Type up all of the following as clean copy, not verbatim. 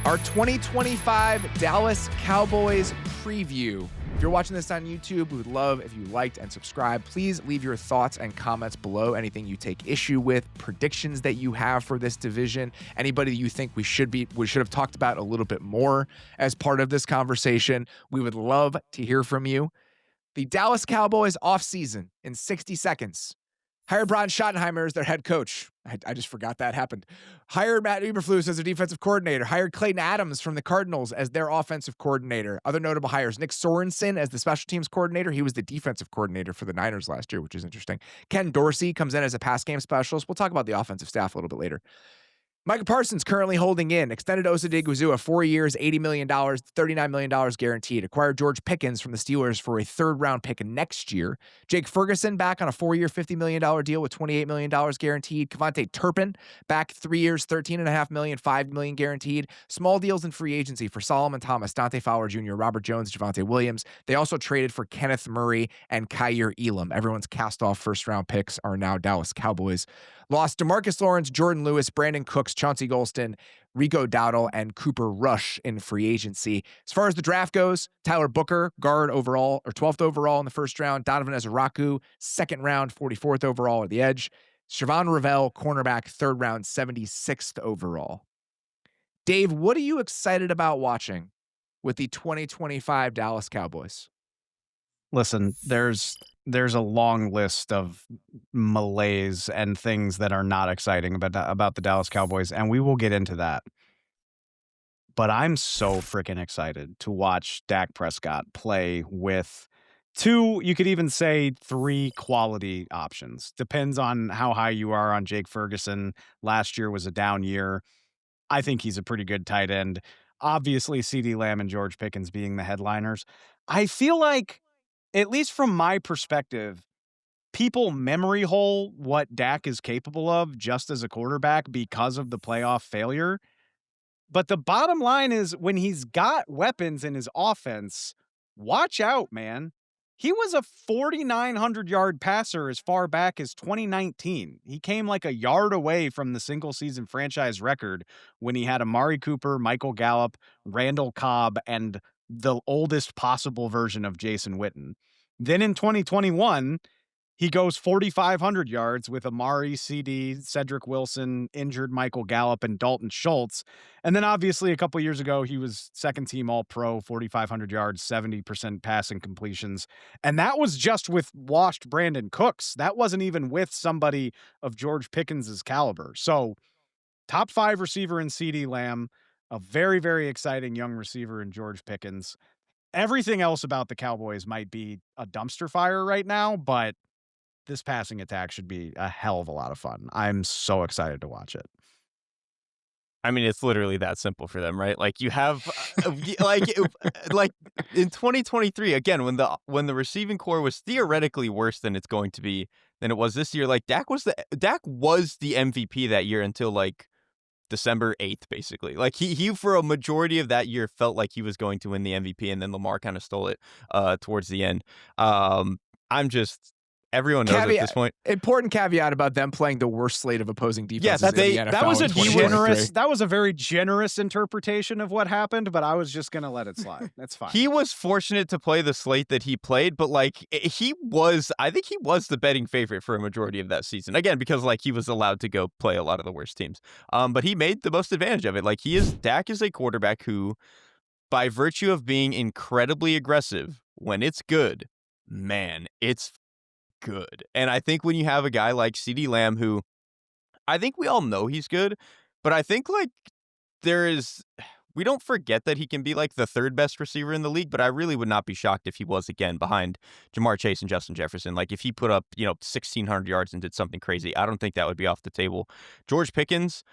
Our 2025 Dallas Cowboys preview. If you're watching this on YouTube, we would love if you liked and subscribed. Please leave your thoughts and comments below. Anything you take issue with, predictions that you have for this division, anybody you think we should have talked about a little bit more as part of this conversation. We would love to hear from you. The Dallas Cowboys offseason in 60 seconds. Hired Brian Schottenheimer as their head coach. I just forgot that happened. Hired Matt Eberflus as their defensive coordinator. Hired Clayton Adams from the Cardinals as their offensive coordinator. Other notable hires, Nick Sorensen as the special teams coordinator. He was the defensive coordinator for the Niners last year, which is interesting. Ken Dorsey comes in as a pass game specialist. We'll talk about the offensive staff a little bit later. Micah Parsons currently holding in. Extended Osa Odigbuzu 4 years, $80 million, $39 million guaranteed. Acquired George Pickens from the Steelers for a third-round pick next year. Jake Ferguson back on a 4-year, $50 million deal with $28 million guaranteed. Kevontae Turpin back 3 years, $13.5 million, $5 million guaranteed. Small deals in free agency for Solomon Thomas, Dante Fowler Jr., Robert Jones, Javonte Williams. They also traded for Kenneth Murray and Kyer Elam. Everyone's cast-off first-round picks are now Dallas Cowboys. Lost DeMarcus Lawrence, Jordan Lewis, Brandon Cooks, Chauncey Golston, Rico Dowdle, and Cooper Rush in free agency. As far as the draft goes, Tyler Booker, guard overall, or 12th overall in the first round. Donovan Ezeraku, second round, 44th overall at the edge. Siobhan Ravel, cornerback, third round, 76th overall. Dave, what are you excited about watching with the 2025 Dallas Cowboys? Listen, there's a long list of malaise and things that are not exciting about the Dallas Cowboys, and we will get into that. But I'm so freaking excited to watch Dak Prescott play with two, you could even say three quality options. Depends on how high you are on Jake Ferguson. Last year was a down year. I think he's a pretty good tight end. Obviously, CeeDee Lamb and George Pickens being the headliners. I feel like, at least from my perspective, people memory hole what Dak is capable of just as a quarterback because of the playoff failure. But the bottom line is when he's got weapons in his offense, watch out, man. He was a 4,900-yard passer as far back as 2019. He came like a yard away from the single-season franchise record when he had Amari Cooper, Michael Gallup, Randall Cobb, and the oldest possible version of Jason Witten. Then in 2021, he goes 4,500 yards with Amari, CD, Cedric Wilson, injured Michael Gallup, and Dalton Schultz. And then obviously a couple years ago, he was second team All-Pro, 4,500 yards, 70% passing completions. And that was just with washed Brandon Cooks. That wasn't even with somebody of George Pickens' caliber. So top 5 receiver in CeeDee Lamb, a very, very exciting young receiver in George Pickens. Everything else about the Cowboys might be a dumpster fire right now, but this passing attack should be a hell of a lot of fun. I'm so excited to watch it. I mean, it's literally that simple for them, right? Like you have, like in 2023, again, when the receiving core was theoretically worse than it's going to be than it was this year. Like Dak was the MVP that year until like December 8th, basically. Like he for a majority of that year felt like he was going to win the MVP, and then Lamar kind of stole it towards the end. Everyone knows at this point. Important caveat about them playing the worst slate of opposing defenses in the NFL. That was a very generous interpretation of what happened, but I was just going to let it slide. That's fine. He was fortunate to play the slate that he played, but like I think he was the betting favorite for a majority of that season. Again, because like he was allowed to go play a lot of the worst teams. But he made the most advantage of it. Like Dak is a quarterback who, by virtue of being incredibly aggressive when it's good, man, it's good. And I think when you have a guy like CeeDee Lamb, who I think we all know he's good, but I think like we don't forget that he can be like the third best receiver in the league, but I really would not be shocked if he was again behind Jamar Chase and Justin Jefferson. Like if he put up, 1,600 yards and did something crazy, I don't think that would be off the table. George Pickens,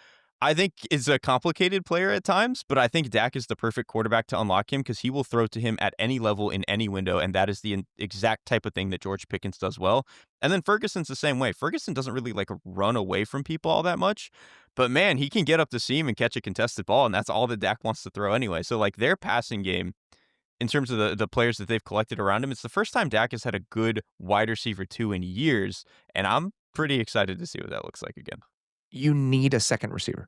I think, is a complicated player at times, but I think Dak is the perfect quarterback to unlock him because he will throw to him at any level in any window, and that is the exact type of thing that George Pickens does well. And then Ferguson's the same way. Ferguson doesn't really like run away from people all that much, but man, he can get up the seam and catch a contested ball, and that's all that Dak wants to throw anyway. So like their passing game, in terms of the players that they've collected around him, it's the first time Dak has had a good wide receiver 2 in years, and I'm pretty excited to see what that looks like again. You need a second receiver.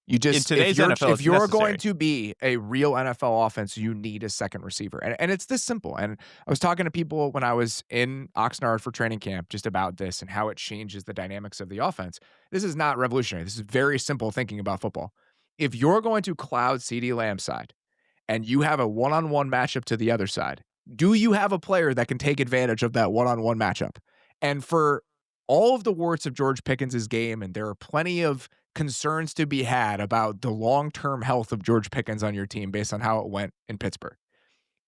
You just In today's NFL, if it's you're going necessary. to be a real NFL offense, you need a second receiver. And it's this simple. And I was talking to people when I was in Oxnard for training camp just about this and how it changes the dynamics of the offense. This is not revolutionary. This is very simple thinking about football. If you're going to cloud CeeDee Lamb's side and you have a one-on-one matchup to the other side, do you have a player that can take advantage of that one-on-one matchup? And for all of the warts of George Pickens' game, and there are plenty of concerns to be had about the long-term health of George Pickens on your team based on how it went in Pittsburgh.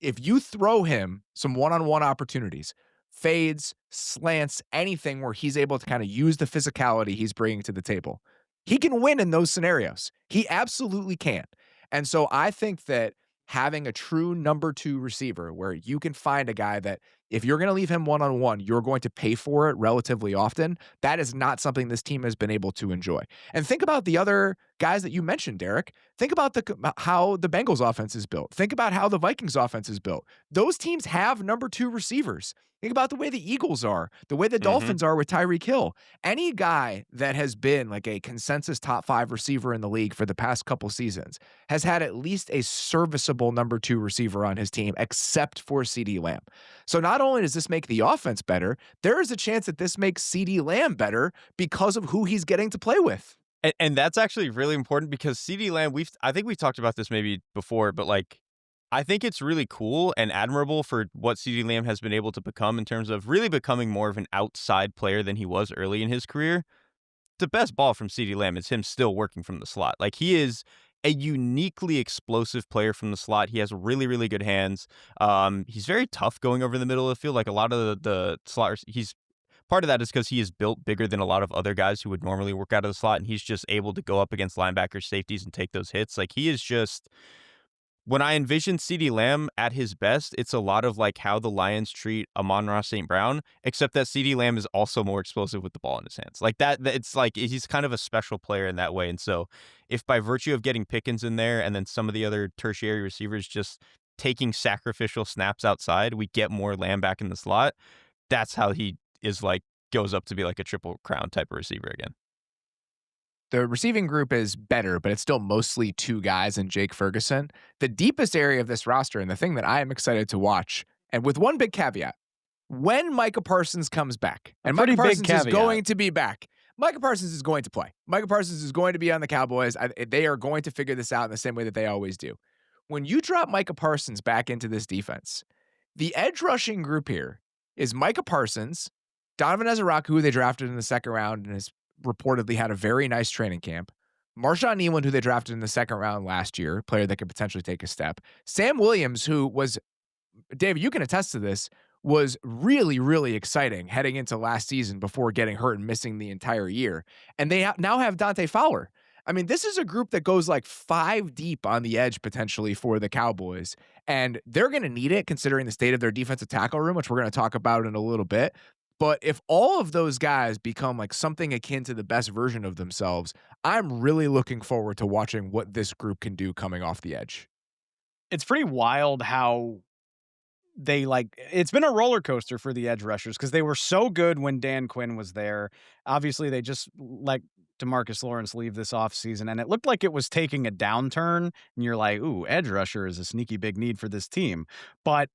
If you throw him some one-on-one opportunities, fades, slants, anything where he's able to kind of use the physicality he's bringing to the table, he can win in those scenarios. He absolutely can. And so I think that having a true number 2 receiver where you can find a guy that if you're going to leave him one-on-one, you're going to pay for it relatively often. That is not something this team has been able to enjoy. And think about the other guys that you mentioned, Derrik. Think about how the Bengals offense is built. Think about how the Vikings offense is built. Those teams have number 2 receivers. Think about the way the Eagles are, the way the Dolphins are with Tyreek Hill. Any guy that has been like a consensus top 5 receiver in the league for the past couple seasons has had at least a serviceable number 2 receiver on his team, except for CeeDee Lamb. So not only does this make the offense better, there is a chance that this makes CeeDee Lamb better because of who he's getting to play with. And that's actually really important because CeeDee Lamb, I think we've talked about this maybe before, but like, I think it's really cool and admirable for what CeeDee Lamb has been able to become in terms of really becoming more of an outside player than he was early in his career. The best ball from CeeDee Lamb is him still working from the slot. Like, he is a uniquely explosive player from the slot. He has really, really good hands. He's very tough going over the middle of the field. Like, a lot of the slot, part of that is because he is built bigger than a lot of other guys who would normally work out of the slot, and he's just able to go up against linebackers, safeties, and take those hits. Like, he is just... When I envision CeeDee Lamb at his best, it's a lot of like how the Lions treat Amon-Ra St. Brown, except that CeeDee Lamb is also more explosive with the ball in his hands. Like that, it's like he's kind of a special player in that way. And so if by virtue of getting Pickens in there and then some of the other tertiary receivers just taking sacrificial snaps outside, we get more Lamb back in the slot, that's how he is like, goes up to be like a triple crown type of receiver again. The receiving group is better, but it's still mostly 2 guys and Jake Ferguson. The deepest area of this roster, and the thing that I am excited to watch, and with one big caveat, when Micah Parsons comes back, and Micah Parsons is going to be back, Micah Parsons is going to play. Micah Parsons is going to be on the Cowboys. They are going to figure this out in the same way that they always do. When you drop Micah Parsons back into this defense, the edge rushing group here is Micah Parsons, Donovan Ezeraku, who they drafted in the 2nd round and has reportedly had a very nice training camp. Marshawn Kneeland, who they drafted in the 2nd round last year, player that could potentially take a step. Sam Williams, who was, David, you can attest to this, was really, really exciting heading into last season before getting hurt and missing the entire year. And they now have Dante Fowler. I mean, this is a group that goes like 5 deep on the edge potentially for the Cowboys, and they're going to need it considering the state of their defensive tackle room, which we're going to talk about in a little bit. But if all of those guys become like something akin to the best version of themselves, I'm really looking forward to watching what this group can do coming off the edge. It's pretty wild how it's been a roller coaster for the edge rushers because they were so good when Dan Quinn was there. Obviously, they just let DeMarcus Lawrence leave this offseason, and it looked like it was taking a downturn. And you're like, ooh, edge rusher is a sneaky big need for this team. But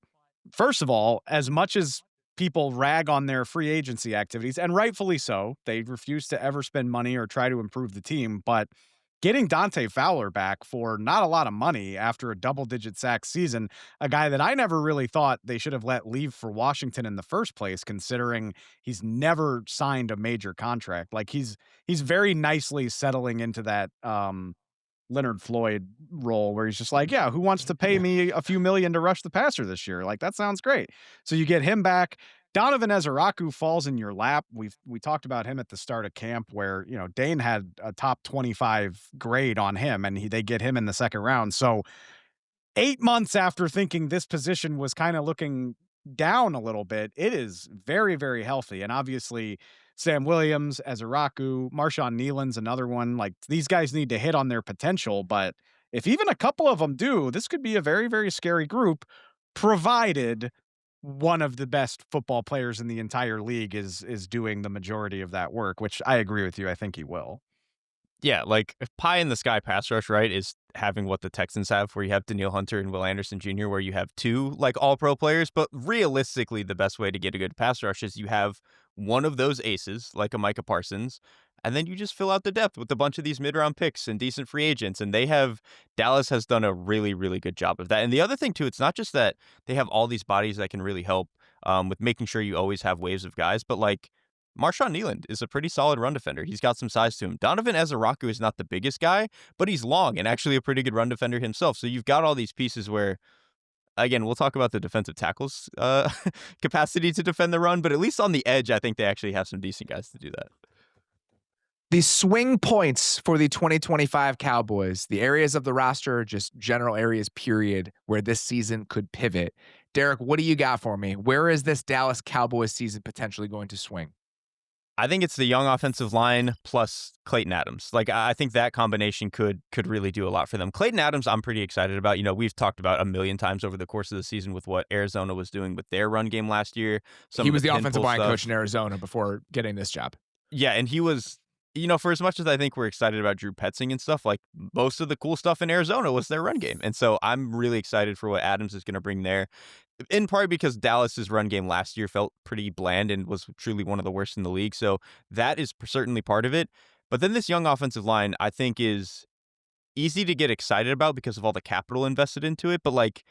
first of all, as much as people rag on their free agency activities, and rightfully so, they refuse to ever spend money or try to improve the team. But getting Dante Fowler back for not a lot of money after a double-digit sack season, a guy that I never really thought they should have let leave for Washington in the first place, considering he's never signed a major contract. Like he's very nicely settling into that Leonard Floyd role where he's just like, yeah, who wants to pay me a few million to rush the passer this year? Like, that sounds great. So you get him back. Donovan Ezeraku falls in your lap. We talked about him at the start of camp where, you know, Dane had a top 25 grade on him and they get him in the 2nd round. So 8 months after thinking this position was kind of looking down a little bit, it is very, very healthy. And obviously Sam Williams, Ezeraku, Marshawn Kneeland's another one. Like, these guys need to hit on their potential, but if even a couple of them do, this could be a very, very scary group, provided one of the best football players in the entire league is doing the majority of that work, which I agree with you. I think he will. Yeah, like pie in the sky pass rush, right, is having what the Texans have, where you have Danielle Hunter and Will Anderson Jr., where you have two like all pro players. But realistically, the best way to get a good pass rush is you have one of those aces, like a Micah Parsons, and then you just fill out the depth with a bunch of these mid round picks and decent free agents. And Dallas has done a really, really good job of that. And the other thing, too, it's not just that they have all these bodies that can really help with making sure you always have waves of guys, but like Marshawn Kneeland is a pretty solid run defender. He's got some size to him. Donovan Ezaraku is not the biggest guy, but he's long and actually a pretty good run defender himself. So you've got all these pieces where, again, we'll talk about the defensive tackles capacity to defend the run, but at least on the edge, I think they actually have some decent guys to do that. The swing points for the 2025 Cowboys, the areas of the roster, just general areas, period, where this season could pivot. Derrik, what do you got for me? Where is this Dallas Cowboys season potentially going to swing? I think it's the young offensive line plus Clayton Adams. Like, I think that combination could really do a lot for them. Clayton Adams, I'm pretty excited about. You know, we've talked about a million times over the course of the season with what Arizona was doing with their run game last year. He was the offensive line coach in Arizona before getting this job. Yeah, and he was, you know, for as much as I think we're excited about Drew Petzing and stuff, like most of the cool stuff in Arizona was their run game. And so I'm really excited for what Adams is going to bring there. In part because Dallas's run game last year felt pretty bland and was truly one of the worst in the league. So that is certainly part of it. But then this young offensive line, I think, is easy to get excited about because of all the capital invested into it. But like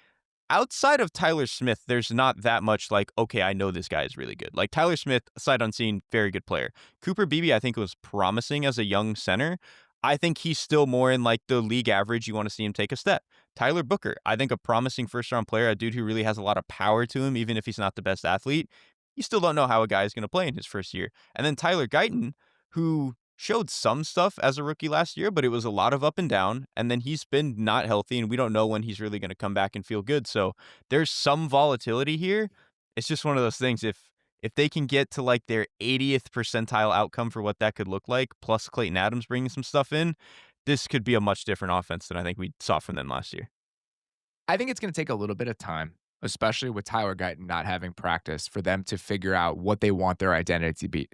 outside of Tyler Smith, there's not that much like, okay, I know this guy is really good. Like Tyler Smith, sight unseen, very good player. Cooper Beebe, I think, was promising as a young center. I think he's still more in like the league average. You want to see him take a step. Tyler Booker, I think a promising first-round player, a dude who really has a lot of power to him, even if he's not the best athlete. You still don't know how a guy is going to play in his first year. And then Tyler Guyton, who showed some stuff as a rookie last year, but it was a lot of up and down. And then he's been not healthy, and we don't know when he's really going to come back and feel good. So there's some volatility here. It's just one of those things. If they can get to like their 80th percentile outcome for what that could look like, plus Clayton Adams bringing some stuff in, this could be a much different offense than I think we saw from them last year. I think it's going to take a little bit of time, especially with Tyler Guyton not having practice, for them to figure out what they want their identity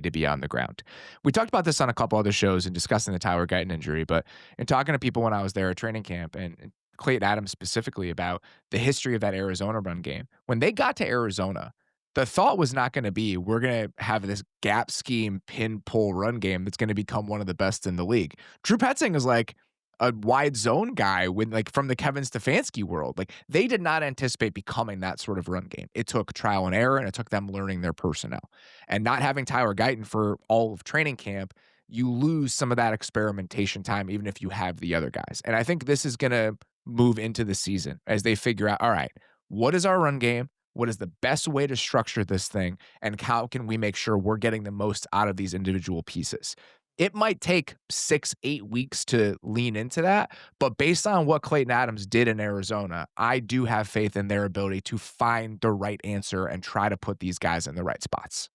to be on the ground. We talked about this on a couple other shows and discussing the Tyler Guyton injury, but in talking to people when I was there at training camp and Clayton Adams specifically about the history of that Arizona run game, when they got to Arizona, the thought was not going to be, we're going to have this gap scheme, pin pull run game that's going to become one of the best in the league. Drew Petzing is like a wide zone guy with like from the Kevin Stefanski world. Like they did not anticipate becoming that sort of run game. It took trial and error, and it took them learning their personnel. And not having Tyler Guyton for all of training camp, you lose some of that experimentation time, even if you have the other guys. And I think this is going to move into the season as they figure out, all right, what is our run game? What is the best way to structure this thing? And how can we make sure we're getting the most out of these individual pieces? It might take 6-8 weeks to lean into that, but based on what Clayton Adams did in Arizona, I do have faith in their ability to find the right answer and try to put these guys in the right spots.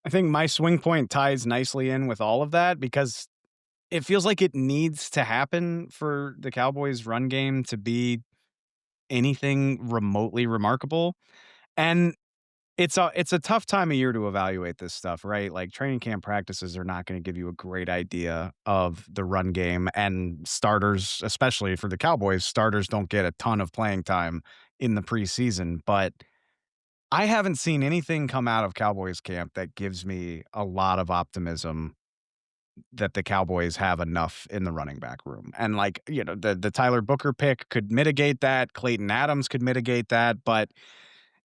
I think my swing point ties nicely in with all of that because it feels like it needs to happen for the Cowboys' run game to be anything remotely remarkable. And it's a tough time of year to evaluate this stuff, right? Like training camp practices are not going to give you a great idea of the run game, and starters, especially for the Cowboys, starters don't get a ton of playing time in the preseason. But I haven't seen anything come out of Cowboys camp that gives me a lot of optimism that the Cowboys have enough in the running back room. And like, you know, the Tyler Booker pick could mitigate that. Clayton Adams could mitigate that. But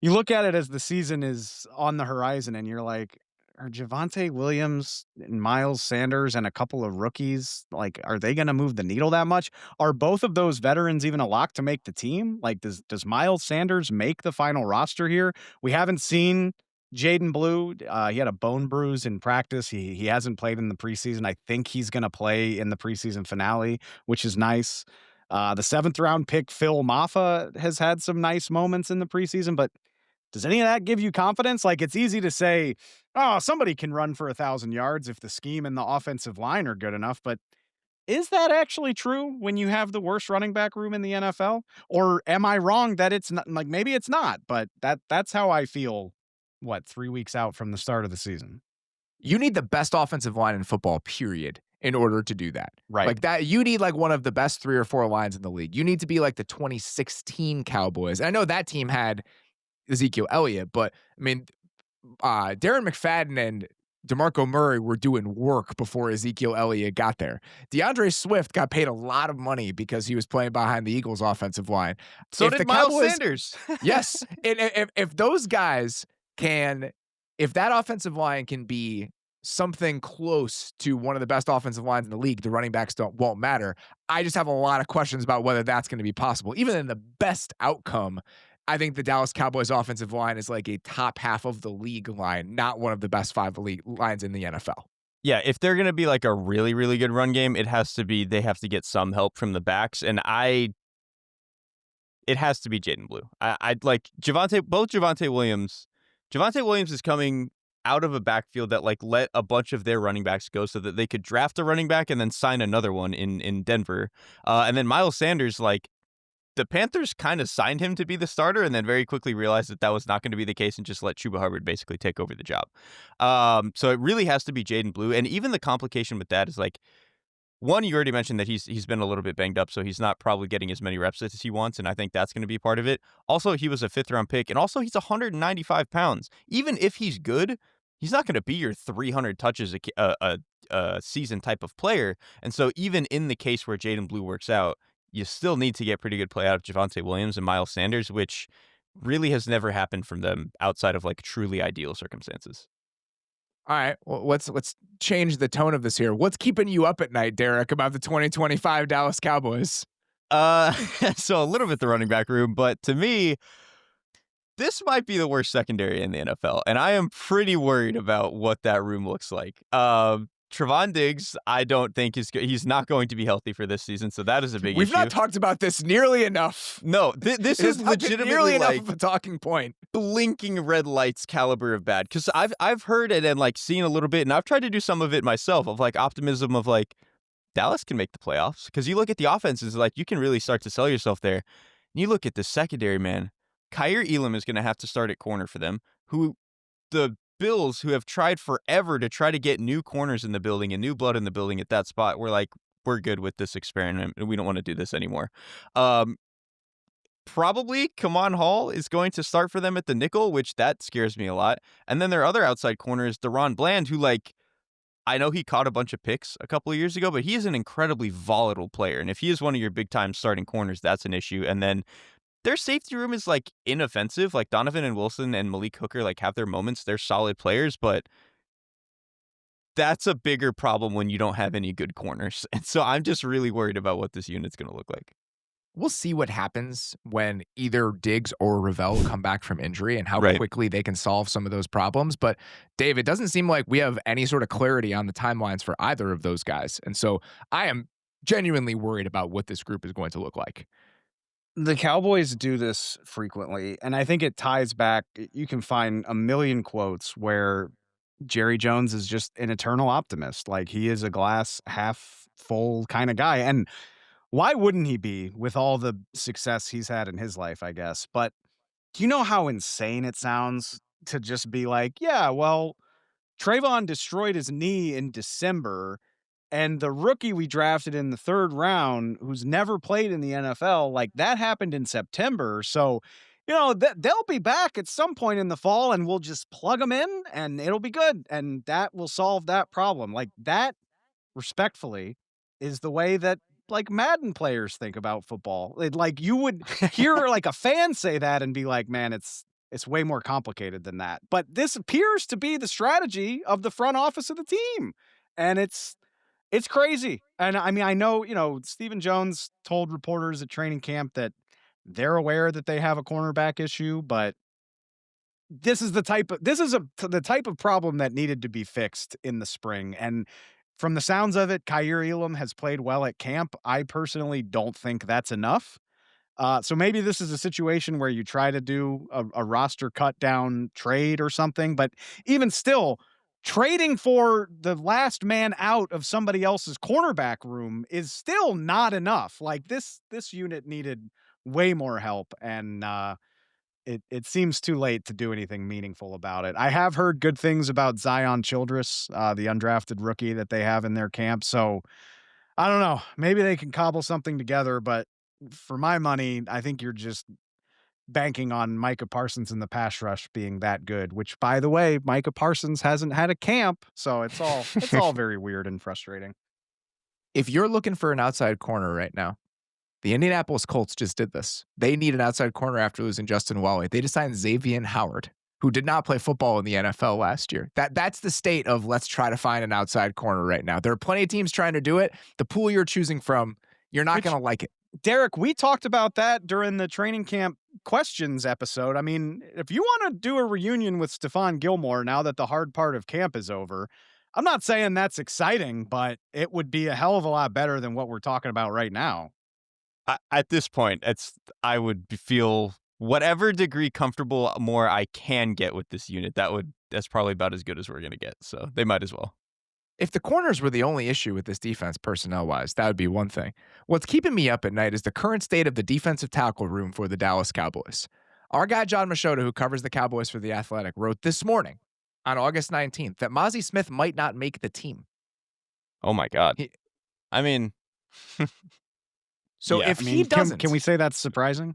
you look at it as the season is on the horizon and you're like, are Javonte Williams and Miles Sanders and a couple of rookies, like, are they going to move the needle that much? Are both of those veterans even a lock to make the team? Like, does Miles Sanders make the final roster here? We haven't seen Jaden Blue. He had a bone bruise in practice. He hasn't played in the preseason. I think he's going to play in the preseason finale, which is nice. The 7th round pick, Phil Maffa, has had some nice moments in the preseason, but does any of that give you confidence? Like, it's easy to say, oh, somebody can run for 1,000 yards if the scheme and the offensive line are good enough, but is that actually true when you have the worst running back room in the NFL? Or am I wrong that it's not? Like, maybe it's not, but that's how I feel, 3 weeks out from the start of the season. you need the best offensive line in football, period, in order to do that. Right. Like that, you need like one of the best 3 or 4 lines in the league. You need to be like the 2016 Cowboys. And I know that team had Ezekiel Elliott, but I mean, Darren McFadden and DeMarco Murray were doing work before Ezekiel Elliott got there. DeAndre Swift got paid a lot of money because he was playing behind the Eagles' offensive line. So If did the Miles Cowboys- Sanders. Yes. And if those guys can, if that offensive line can be something close to one of the best offensive lines in the league, the running backs won't matter. I just have a lot of questions about whether that's going to be possible. Even in the best outcome, I think the Dallas Cowboys offensive line is like a top half of the league line, not one of the best 5 league lines in the NFL. Yeah, if they're going to be like a really, really good run game, they have to get some help from the backs. And it has to be Jaden Blue. I'd like Javonte Williams. Javonte Williams is coming out of a backfield that like let a bunch of their running backs go so that they could draft a running back and then sign another one in Denver. And then Miles Sanders, like, the Panthers kind of signed him to be the starter and then very quickly realized that was not going to be the case and just let Chuba Hubbard basically take over the job. So it really has to be Jaden Blue. And even the complication with that is like, one, you already mentioned that he's been a little bit banged up, so he's not probably getting as many reps as he wants, and I think that's going to be part of it. Also, he was a 5th-round pick, and also he's 195 pounds. Even if he's good, he's not going to be your 300 touches a season type of player. And so even in the case where Jaden Blue works out, you still need to get pretty good play out of Javonte Williams and Miles Sanders, which really has never happened from them outside of like truly ideal circumstances. All right, well, let's change the tone of this here. What's keeping you up at night, Derek, about the 2025 Dallas Cowboys? So a little bit the running back room, but to me, this might be the worst secondary in the NFL, and I am pretty worried about what that room looks like. Trevon Diggs, I don't think he's not going to be healthy for this season, so that is a big issue. We've not talked about this nearly enough. No, this is legitimately nearly like enough of a talking point. Blinking red lights caliber of bad. Because I've heard it and like seen a little bit, and I've tried to do some of it myself of like optimism of like Dallas can make the playoffs. Because you look at the offenses, like you can really start to sell yourself there. And you look at the secondary, man. Kaiir Elam is going to have to start at corner for them. The Bills, who have tried forever to try to get new corners in the building and new blood in the building at that spot, we're good with this experiment and we don't want to do this anymore. Probably Kamon Hall is going to start for them at the nickel, which that scares me a lot. And then their other outside corner is Deron Bland, who I know he caught a bunch of picks a couple of years ago, but he is an incredibly volatile player. And if he is one of your big time starting corners, that's an issue. And then their safety room is inoffensive. Like Donovan and Wilson and Malik Hooker have their moments. They're solid players, but that's a bigger problem when you don't have any good corners. And so I'm just really worried about what this unit's going to look like. We'll see what happens when either Diggs or Ravel come back from injury and how quickly they can solve some of those problems. But Dave, it doesn't seem like we have any sort of clarity on the timelines for either of those guys. And so I am genuinely worried about what this group is going to look like. The Cowboys do this frequently, and I think it ties back. You can find a million quotes where Jerry Jones is just an eternal optimist. Like, he is a glass half full kind of guy. And why wouldn't he be with all the success he's had in his life, I guess? But do you know how insane it sounds to just be like, yeah, well, Trayvon destroyed his knee in December, and the rookie we drafted in the 3rd round, who's never played in the NFL, that happened in September. So, they'll be back at some point in the fall, and we'll just plug them in, and it'll be good. And that will solve that problem. That, respectfully, is the way that, Madden players think about football. You would hear, a fan say that and be like, man, it's way more complicated than that. But this appears to be the strategy of the front office of the team. And it's crazy. And I mean, I know, Stephen Jones told reporters at training camp that they're aware that they have a cornerback issue, but this is the type of problem that needed to be fixed in the spring. And from the sounds of it, Kaiir Elam has played well at camp. I personally don't think that's enough. So maybe this is a situation where you try to do a roster cut down trade or something, but even still, trading for the last man out of somebody else's cornerback room is still not enough. This unit needed way more help. And it seems too late to do anything meaningful about it. I have heard good things about Zion Childress, the undrafted rookie that they have in their camp. So I don't know. Maybe they can cobble something together, but for my money, I think you're just banking on Micah Parsons and the pass rush being that good, which by the way, Micah Parsons hasn't had a camp. So it's all very weird and frustrating. If you're looking for an outside corner right now, the Indianapolis Colts just did this. They need an outside corner after losing Justin Wally. They just signed Xavier Howard, who did not play football in the NFL last year. That's the state of let's try to find an outside corner right now. There are plenty of teams trying to do it. The pool you're choosing from, you're not going to like it. Derrik, we talked about that during the training camp questions episode. I mean, if you want to do a reunion with Stephon Gilmore now that the hard part of camp is over, I'm not saying that's exciting, but it would be a hell of a lot better than what we're talking about right now. At this point, I would feel whatever degree comfortable more I can get with this unit. That's probably about as good as we're going to get. So they might as well. If the corners were the only issue with this defense personnel-wise, that would be one thing. What's keeping me up at night is the current state of the defensive tackle room for the Dallas Cowboys. Our guy John Machota, who covers the Cowboys for The Athletic, wrote this morning on August 19th that Mozzie Smith might not make the team. Oh my God. I mean... So yeah, if he doesn't... Can we say that's surprising?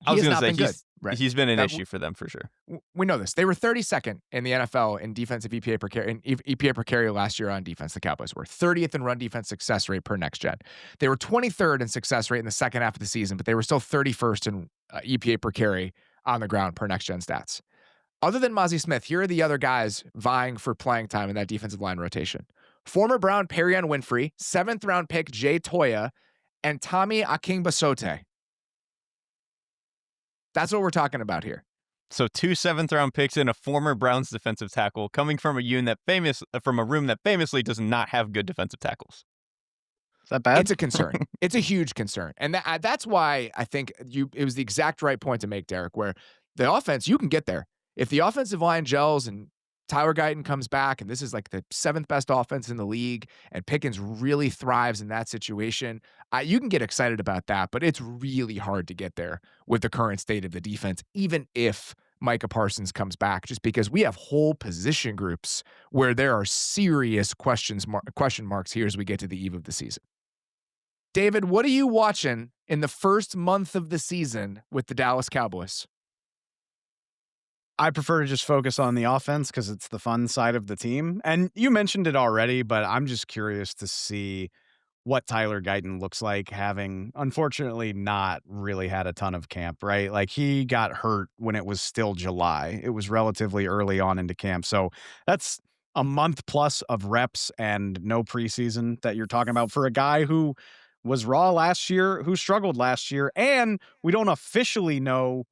I was going to say, good. Right. He's been an issue for them for sure. We know this. They were 32nd in the NFL in defensive EPA per carry last year on defense. The Cowboys were 30th in run defense success rate per next gen. They were 23rd in success rate in the second half of the season, but they were still 31st in EPA per carry on the ground per next gen stats. Other than Mozzie Smith, here are the other guys vying for playing time in that defensive line rotation. Former Brown Perrion Winfrey, 7th round pick Jay Toya, and Tommy Akingbasote. That's what we're talking about here. So 2 7th-round picks and a former Browns defensive tackle coming from from a room that famously does not have good defensive tackles. Is that bad? It's a concern. It's a huge concern. And that's why I think it was the exact right point to make, Derrik, where the offense, you can get there. If the offensive line gels and Tyler Guyton comes back, and this is like the 7th best offense in the league, and Pickens really thrives in that situation, you can get excited about that, but it's really hard to get there with the current state of the defense, even if Micah Parsons comes back, just because we have whole position groups where there are serious question marks here as we get to the eve of the season. David, what are you watching in the first month of the season with the Dallas Cowboys? I prefer to just focus on the offense because it's the fun side of the team. And you mentioned it already, but I'm just curious to see what Tyler Guyton looks like, having unfortunately not really had a ton of camp, right? Like he got hurt when it was still July. It was relatively early on into camp. So that's a month plus of reps and no preseason that you're talking about for a guy who was raw last year, who struggled last year, and we don't officially know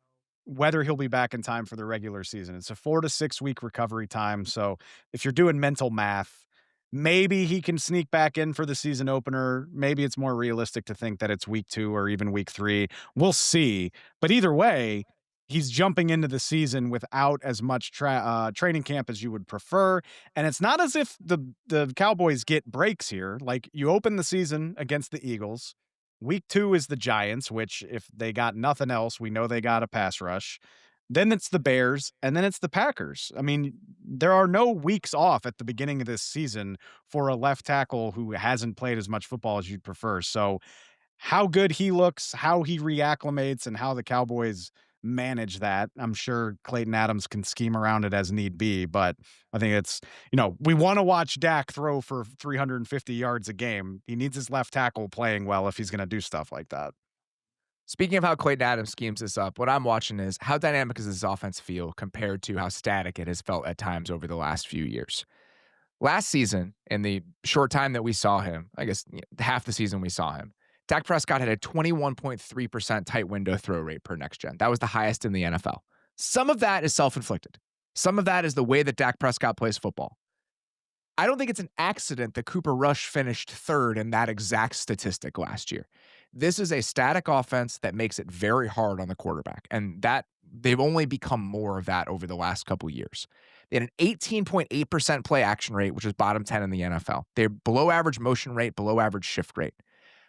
whether he'll be back in time for the regular season. It's a 4 to 6 week recovery time. So if you're doing mental math, maybe he can sneak back in for the season opener. Maybe it's more realistic to think that it's week 2 or even week 3. We'll see. But either way, he's jumping into the season without as much training camp as you would prefer. And it's not as if the Cowboys get breaks here. Like you open the season against the Eagles. Week 2 is the Giants, which if they got nothing else, we know they got a pass rush. Then it's the Bears, and then it's the Packers. I mean, there are no weeks off at the beginning of this season for a left tackle who hasn't played as much football as you'd prefer. So how good he looks, how he reacclimates, and how the Cowboys manage that, I'm sure Clayton Adams can scheme around it as need be, but I think it's, we want to watch Dak throw for 350 yards a game. He needs his left tackle playing well if he's going to do stuff like that. Speaking of how Clayton Adams schemes this up, what I'm watching is how dynamic does this offense feel compared to how static it has felt at times over the last few years. Last season, in the short time that we saw him, I guess half the season we saw him, Dak Prescott had a 21.3% tight window throw rate per next gen. That was the highest in the NFL. Some of that is self-inflicted. Some of that is the way that Dak Prescott plays football. I don't think it's an accident that Cooper Rush finished 3rd in that exact statistic last year. This is a static offense that makes it very hard on the quarterback, and that they've only become more of that over the last couple years. They had an 18.8% play action rate, which is bottom 10 in the NFL. They're below average motion rate, below average shift rate.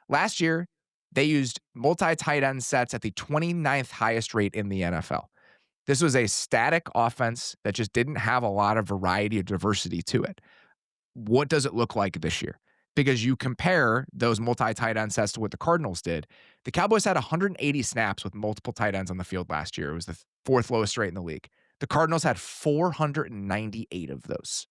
Last year, They used multi-tight end sets at the 29th highest rate in the NFL. This was a static offense that just didn't have a lot of variety or diversity to it. What does it look like this year? Because you compare those multi-tight end sets to what the Cardinals did. The Cowboys had 180 snaps with multiple tight ends on the field last year. It was the fourth lowest rate in the league. The Cardinals had 498 of those.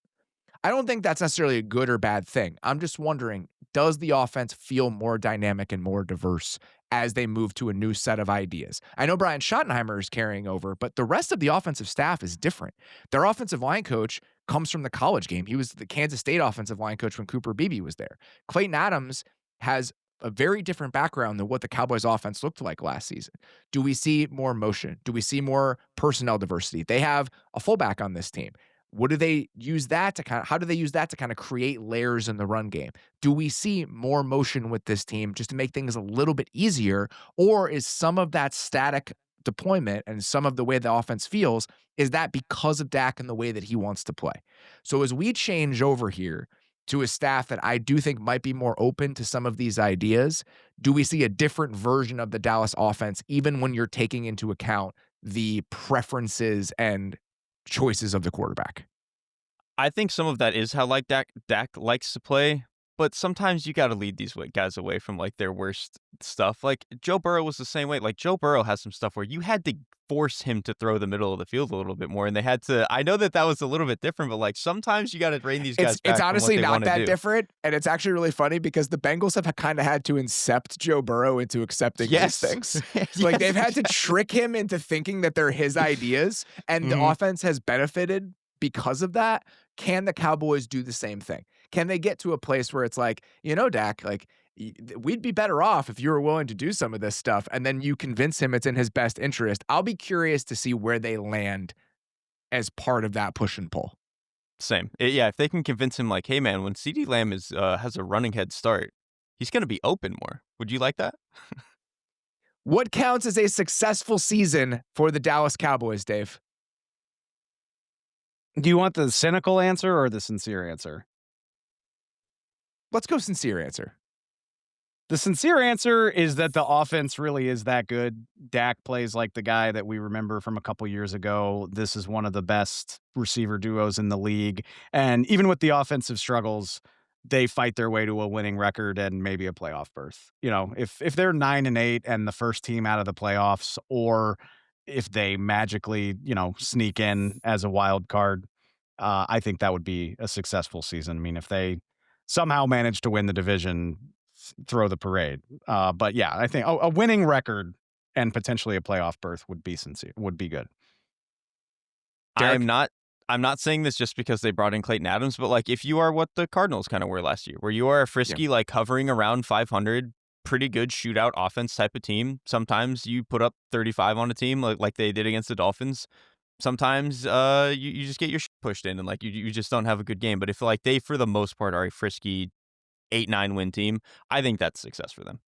I don't think that's necessarily a good or bad thing. I'm just wondering, does the offense feel more dynamic and more diverse as they move to a new set of ideas? I know Brian Schottenheimer is carrying over, but the rest of the offensive staff is different. Their offensive line coach comes from the college game. He was the Kansas State offensive line coach when Cooper Beebe was there. Clayton Adams has a very different background than what the Cowboys offense looked like last season. Do we see more motion? Do we see more personnel diversity? They have a fullback on this team. What do they use that to how do they use that to kind of create layers in the run game? Do we see more motion with this team just to make things a little bit easier? Or is some of that static deployment and some of the way the offense feels, is that because of Dak and the way that he wants to play? So as we change over here to a staff that I do think might be more open to some of these ideas, do we see a different version of the Dallas offense, even when you're taking into account the preferences and choices of the quarterback? I think some of that is how like Dak likes to play, but sometimes you got to lead these guys away from like their worst stuff. Like Joe Burrow was the same way. Like Joe Burrow has some stuff where you had to force him to throw the middle of the field a little bit more, and they had to. I know that was a little bit different, but like sometimes you got to rein these guys back. It's honestly from what not that different, and it's actually really funny because the Bengals have kind of had to incept Joe Burrow into accepting these things. Like they've had to trick him into thinking that they're his ideas, and the offense has benefited because of that. Can the Cowboys do the same thing? Can they get to a place where it's like, Dak, like we'd be better off if you were willing to do some of this stuff, and then you convince him it's in his best interest? I'll be curious to see where they land as part of that push and pull. Same. Yeah, if they can convince him like, hey man, when CeeDee Lamb has a running head start, he's going to be open more. Would you like that? What counts as a successful season for the Dallas Cowboys, Dave? Do you want the cynical answer or the sincere answer? Let's go sincere answer. The sincere answer is that the offense really is that good. Dak plays like the guy that we remember from a couple years ago. This is one of the best receiver duos in the league. And even with the offensive struggles, they fight their way to a winning record and maybe a playoff berth. If they're 9-8 and the first team out of the playoffs, or if they magically, sneak in as a wild card, I think that would be a successful season. I mean, if they somehow manage to win the division, throw the parade. But yeah, I think a winning record and potentially a playoff berth would be good. Derrik? I'm not saying this just because they brought in Clayton Adams, but like if you are what the Cardinals kind of were last year, where you are a frisky, like hovering around 500, pretty good shootout offense type of team. Sometimes you put up 35 on a team like they did against the Dolphins. Sometimes you just get your shit pushed in and like you just don't have a good game. But if like they, for the most part, are a frisky 8-9 win team, I think that's success for them.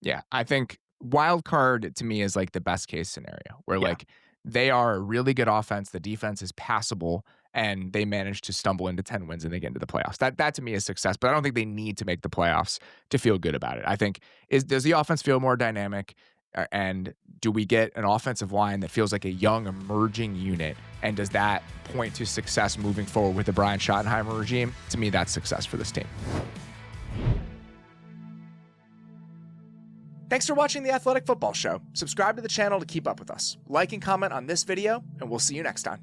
Yeah, I think wild card to me is like the best case scenario where like they are a really good offense, the defense is passable, and they manage to stumble into 10 wins and they get into the playoffs. That to me is success, but I don't think they need to make the playoffs to feel good about it. I think does the offense feel more dynamic, and do we get an offensive line that feels like a young emerging unit, and does that point to success moving forward with the Brian Schottenheimer regime? To me, that's success for this team. Thanks for watching the Athletic Football Show. Subscribe to the channel to keep up with us. Like and comment on this video, and we'll see you next time.